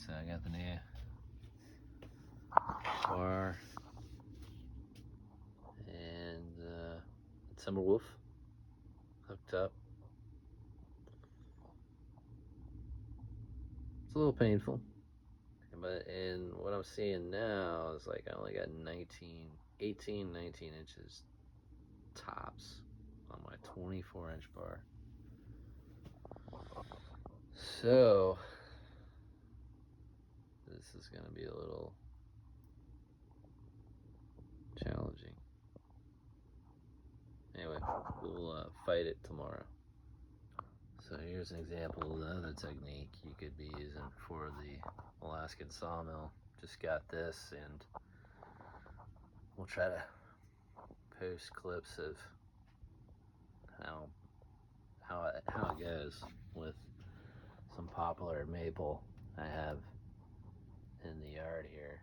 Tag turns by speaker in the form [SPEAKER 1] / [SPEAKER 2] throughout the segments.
[SPEAKER 1] So I got the new bar and Timberwolf hooked up. It's a little painful, but and what I'm seeing now is like I only got 18, 19 inches tops on my 24-inch bar. So this is going to be a little challenging. Anyway, we'll fight it tomorrow. So here's an example of the other technique you could be using for the Alaskan sawmill. Just got this, and we'll try to post clips of how it goes with some poplar maple I have in the yard here.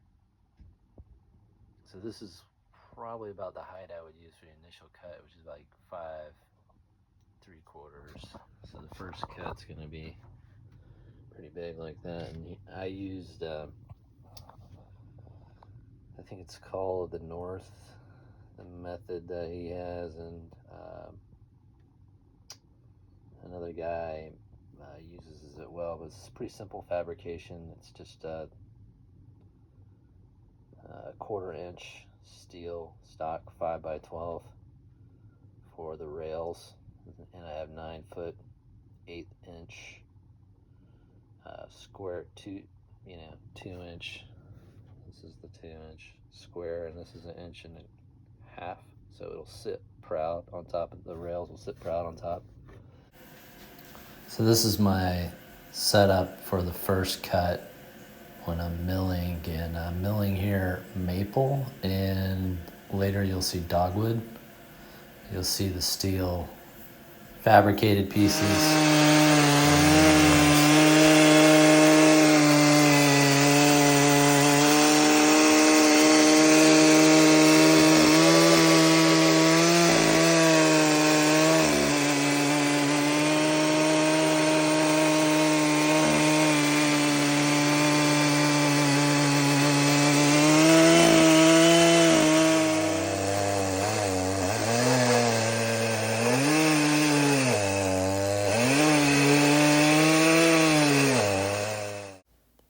[SPEAKER 1] So this is probably about the height I would use for the initial cut, which is like 5.75. So the first cut's gonna be pretty big like that, and I used I think it's called the method that he has, and another guy uses it well, but it's pretty simple fabrication. It's just a 1/4-inch steel stock 5x12 for the rails, and I have 9-foot 1/8-inch square 2-inch. This is the 2-inch square, and this is 1.5 inches, so it'll sit proud on top of the rails. Will sit proud on top. So this is my setup for the first cut when I'm milling, and I'm milling here maple, and later you'll see dogwood. You'll see the steel fabricated pieces.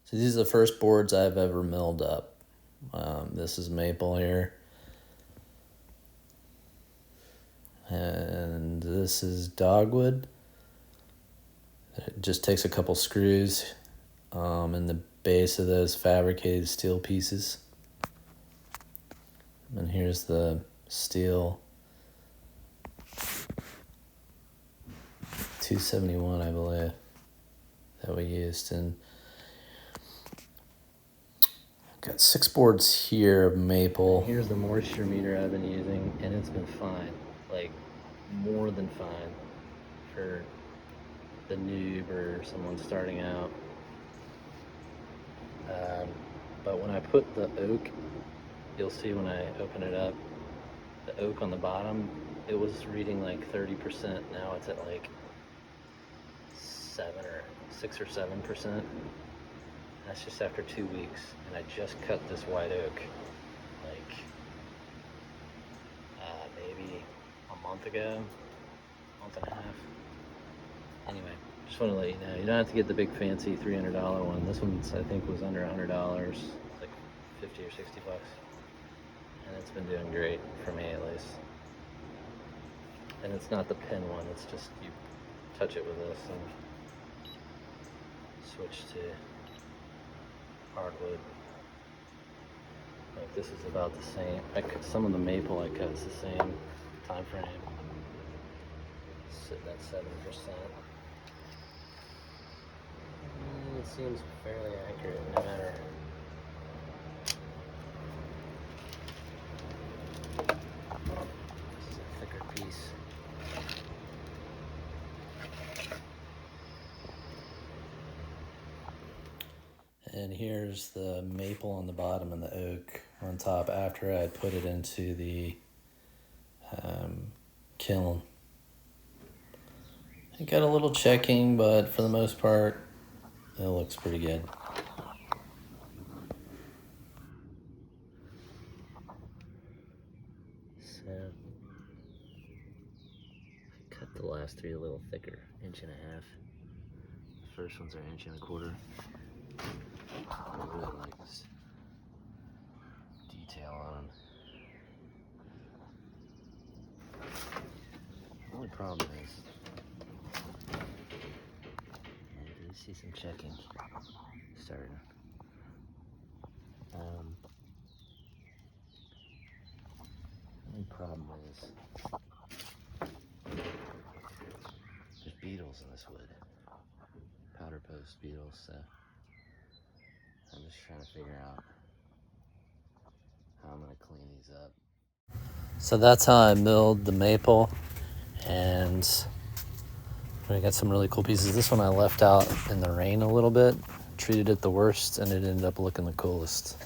[SPEAKER 1] So these are the first boards I've ever milled up. This is maple here. And this is dogwood. It just takes a couple screws in the base of those fabricated steel pieces. And here's the steel 271, I believe, that we used. And got 6 boards here of maple. Here's the moisture meter I've been using, and it's been fine, like more than fine for the noob or someone starting out. But when I put the oak, you'll see when I open it up, the oak on the bottom, it was reading like 30%. Now it's at like 6 or 7%. That's just after 2 weeks, and I just cut this white oak like maybe a month ago, month and a half. Anyway, just want to let you know, you don't have to get the big fancy $300 one. This one's, I think, was under $100, like 50 or 60 bucks, and it's been doing great for me at least. And it's not the pin one; it's just you touch it with this and switch to hardwood. Like this is about the same. Some of the maple I cut is the same time frame. Sitting at 7%. It seems fairly accurate, no matter. This is a thicker piece. And here's the maple on the bottom and the oak on top after I put it into the kiln. It got a little checking, but for the most part, it looks pretty good. three a little thicker, 1.5 inches. The first ones are 1.25 inches. I really like this detail on them. The only problem is, do you see some checking starting? The only problem is there's beetles in this wood, powder post beetles, so I'm just trying to figure out how I'm going to clean these up. So that's how I milled the maple, and I got some really cool pieces. This one I left out in the rain a little bit, treated it the worst, and it ended up looking the coolest.